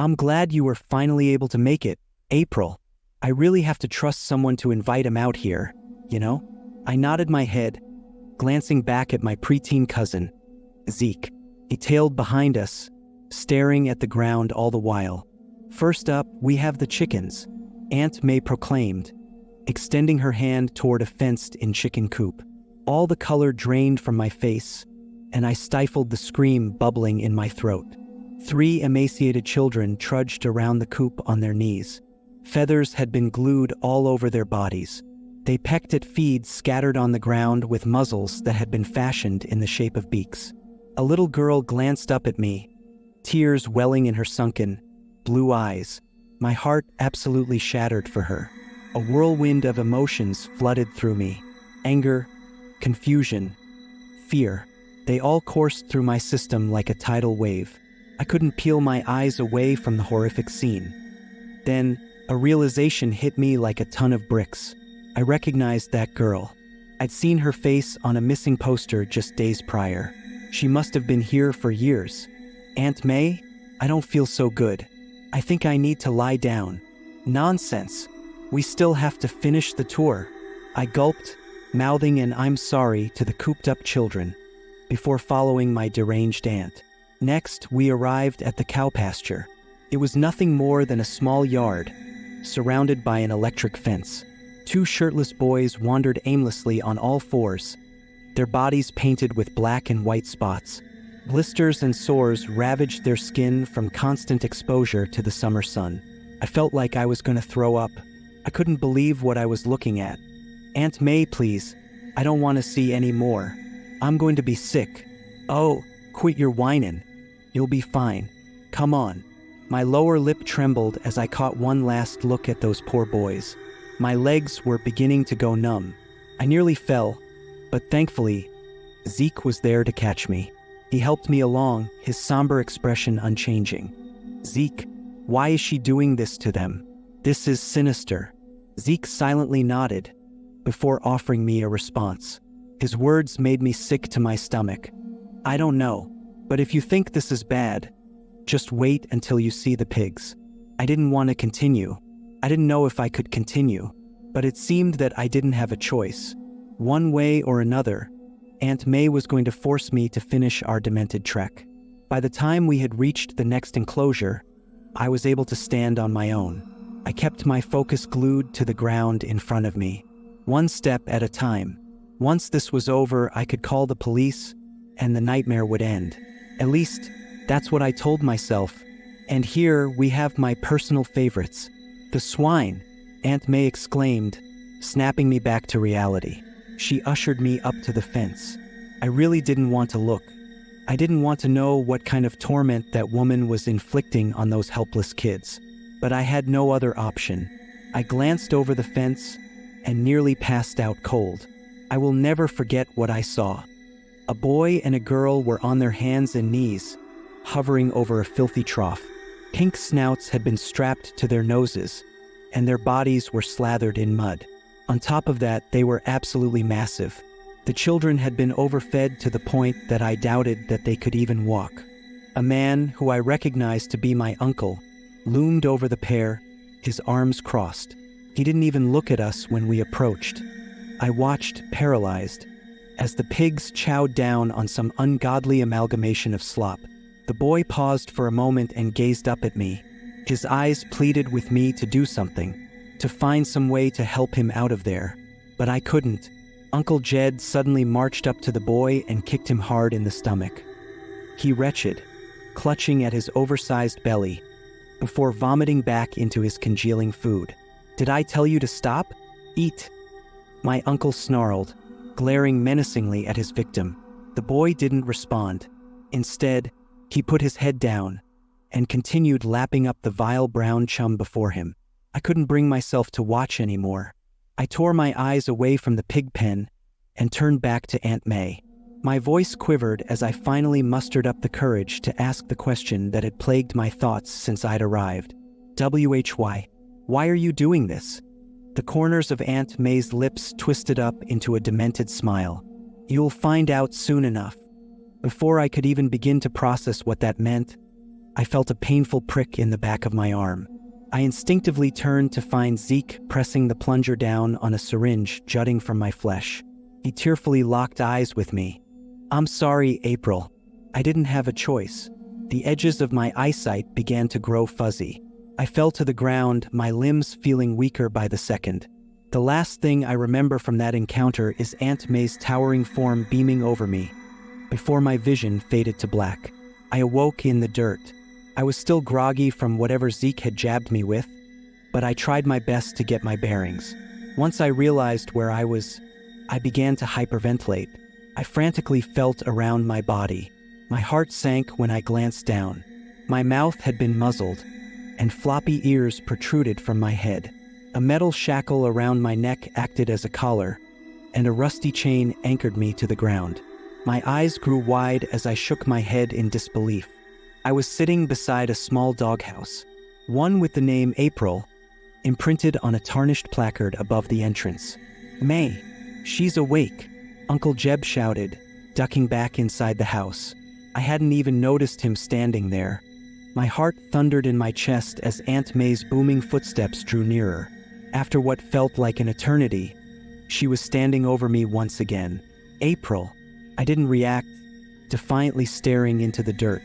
I'm glad you were finally able to make it, April. I really have to trust someone to invite him out here, you know? I nodded my head, glancing back at my preteen cousin, Zeke. He tailed behind us, staring at the ground all the while. First up, we have the chickens, Aunt May proclaimed, extending her hand toward a fenced-in chicken coop. All the color drained from my face, and I stifled the scream bubbling in my throat. 3 emaciated children trudged around the coop on their knees. Feathers had been glued all over their bodies. They pecked at feed scattered on the ground with muzzles that had been fashioned in the shape of beaks. A little girl glanced up at me, tears welling in her sunken, blue eyes. My heart absolutely shattered for her. A whirlwind of emotions flooded through me. Anger, confusion, fear. They all coursed through my system like a tidal wave. I couldn't peel my eyes away from the horrific scene. Then, a realization hit me like a ton of bricks. I recognized that girl. I'd seen her face on a missing poster just days prior. She must have been here for years. Aunt May? I don't feel so good. I think I need to lie down. Nonsense. We still have to finish the tour. I gulped, mouthing an "I'm sorry" to the cooped-up children, before following my deranged aunt. Next, we arrived at the cow pasture. It was nothing more than a small yard, surrounded by an electric fence. 2 shirtless boys wandered aimlessly on all fours, their bodies painted with black and white spots. Blisters and sores ravaged their skin from constant exposure to the summer sun. I felt like I was going to throw up. I couldn't believe what I was looking at. "Aunt May, please. I don't want to see any more. I'm going to be sick." "Oh, quit your whining. You'll be fine. Come on." My lower lip trembled as I caught one last look at those poor boys. My legs were beginning to go numb. I nearly fell, but thankfully, Zeke was there to catch me. He helped me along, his somber expression unchanging. "Zeke, why is she doing this to them? This is sinister." Zeke silently nodded, before offering me a response. His words made me sick to my stomach. "I don't know, but if you think this is bad, just wait until you see the pigs." I didn't want to continue. I didn't know if I could continue, but it seemed that I didn't have a choice. One way or another, Aunt May was going to force me to finish our demented trek. By the time we had reached the next enclosure, I was able to stand on my own. I kept my focus glued to the ground in front of me, one step at a time. Once this was over, I could call the police, and the nightmare would end. At least, that's what I told myself. And here we have my personal favorites. "The swine!" Aunt May exclaimed, snapping me back to reality. She ushered me up to the fence. I really didn't want to look. I didn't want to know what kind of torment that woman was inflicting on those helpless kids. But I had no other option. I glanced over the fence and nearly passed out cold. I will never forget what I saw. A boy and a girl were on their hands and knees, hovering over a filthy trough. Pink snouts had been strapped to their noses, and their bodies were slathered in mud. On top of that, they were absolutely massive. The children had been overfed to the point that I doubted that they could even walk. A man, who I recognized to be my uncle, loomed over the pair, his arms crossed. He didn't even look at us when we approached. I watched, paralyzed, as the pigs chowed down on some ungodly amalgamation of slop. The boy paused for a moment and gazed up at me. His eyes pleaded with me to do something, to find some way to help him out of there. But I couldn't. Uncle Jed suddenly marched up to the boy and kicked him hard in the stomach. He retched, clutching at his oversized belly, before vomiting back into his congealing food. "Did I tell you to stop? Eat!" My uncle snarled, glaring menacingly at his victim. The boy didn't respond. Instead, he put his head down and continued lapping up the vile brown chum before him. I couldn't bring myself to watch anymore. I tore my eyes away from the pig pen and turned back to Aunt May. My voice quivered as I finally mustered up the courage to ask the question that had plagued my thoughts since I'd arrived. Why are you doing this?" The corners of Aunt May's lips twisted up into a demented smile. "You'll find out soon enough." Before I could even begin to process what that meant, I felt a painful prick in the back of my arm. I instinctively turned to find Zeke pressing the plunger down on a syringe jutting from my flesh. He tearfully locked eyes with me. "I'm sorry, April. I didn't have a choice." The edges of my eyesight began to grow fuzzy. I fell to the ground, my limbs feeling weaker by the second. The last thing I remember from that encounter is Aunt May's towering form beaming over me, before my vision faded to black. I awoke in the dirt. I was still groggy from whatever Zeke had jabbed me with, but I tried my best to get my bearings. Once I realized where I was, I began to hyperventilate. I frantically felt around my body. My heart sank when I glanced down. My mouth had been muzzled, and floppy ears protruded from my head. A metal shackle around my neck acted as a collar, and a rusty chain anchored me to the ground. My eyes grew wide as I shook my head in disbelief. I was sitting beside a small doghouse, one with the name April imprinted on a tarnished placard above the entrance. "May, she's awake," Uncle Jeb shouted, ducking back inside the house. I hadn't even noticed him standing there. My heart thundered in my chest as Aunt May's booming footsteps drew nearer. After what felt like an eternity, she was standing over me once again. "April." I didn't react, defiantly staring into the dirt.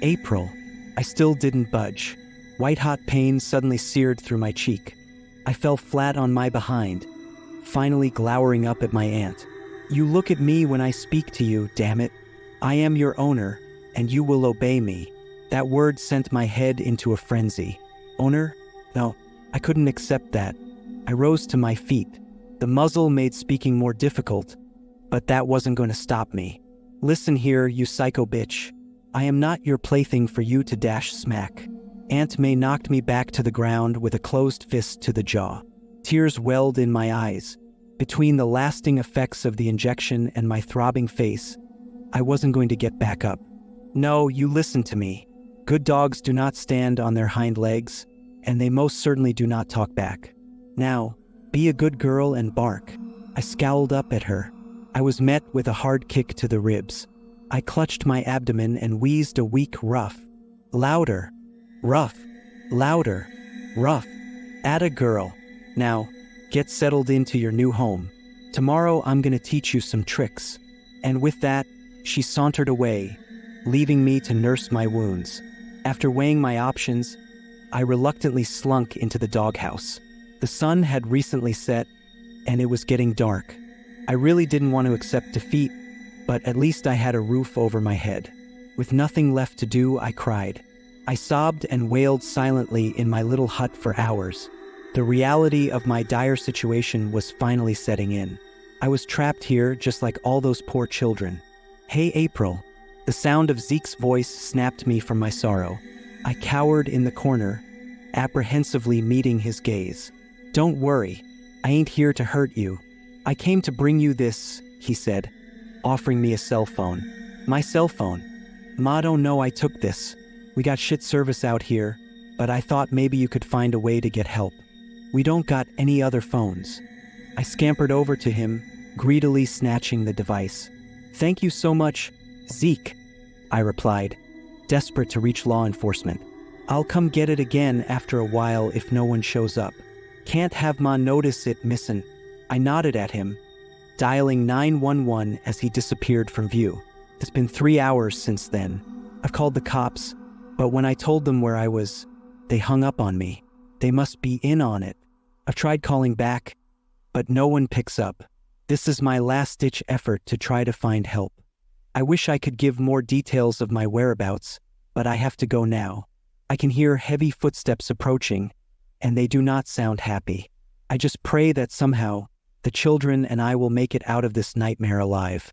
"April." I still didn't budge. White-hot pain suddenly seared through my cheek. I fell flat on my behind, finally glowering up at my aunt. "You look at me when I speak to you, damn it. I am your owner, and you will obey me." That word sent my head into a frenzy. Owner? No, I couldn't accept that. I rose to my feet. The muzzle made speaking more difficult, but that wasn't going to stop me. "Listen here, you psycho bitch. I am not your plaything for you to dash smack." Aunt May knocked me back to the ground with a closed fist to the jaw. Tears welled in my eyes. Between the lasting effects of the injection and my throbbing face, I wasn't going to get back up. "No, you listen to me. Good dogs do not stand on their hind legs, and they most certainly do not talk back. Now, be a good girl and bark." I scowled up at her. I was met with a hard kick to the ribs. I clutched my abdomen and wheezed a weak rough. "Louder. Rough. Louder. Rough. Atta girl. Now, get settled into your new home. Tomorrow I'm gonna teach you some tricks." And with that, she sauntered away, leaving me to nurse my wounds. After weighing my options, I reluctantly slunk into the doghouse. The sun had recently set, and it was getting dark. I really didn't want to accept defeat, but at least I had a roof over my head. With nothing left to do, I cried. I sobbed and wailed silently in my little hut for hours. The reality of my dire situation was finally setting in. I was trapped here just like all those poor children. "Hey, April." The sound of Zeke's voice snapped me from my sorrow. I cowered in the corner, apprehensively meeting his gaze. "Don't worry, I ain't here to hurt you. I came to bring you this," he said, offering me a cell phone. "My cell phone. Ma don't know I took this. We got shit service out here, but I thought maybe you could find a way to get help. We don't got any other phones." I scampered over to him, greedily snatching the device. "Thank you so much, Zeke," I replied, desperate to reach law enforcement. "I'll come get it again after a while if no one shows up. Can't have ma notice it missin'." I nodded at him, dialing 911 as he disappeared from view. It's been 3 hours since then. I've called the cops, but when I told them where I was, they hung up on me. They must be in on it. I've tried calling back, but no one picks up. This is my last-ditch effort to try to find help. I wish I could give more details of my whereabouts, but I have to go now. I can hear heavy footsteps approaching, and they do not sound happy. I just pray that somehow, the children and I will make it out of this nightmare alive.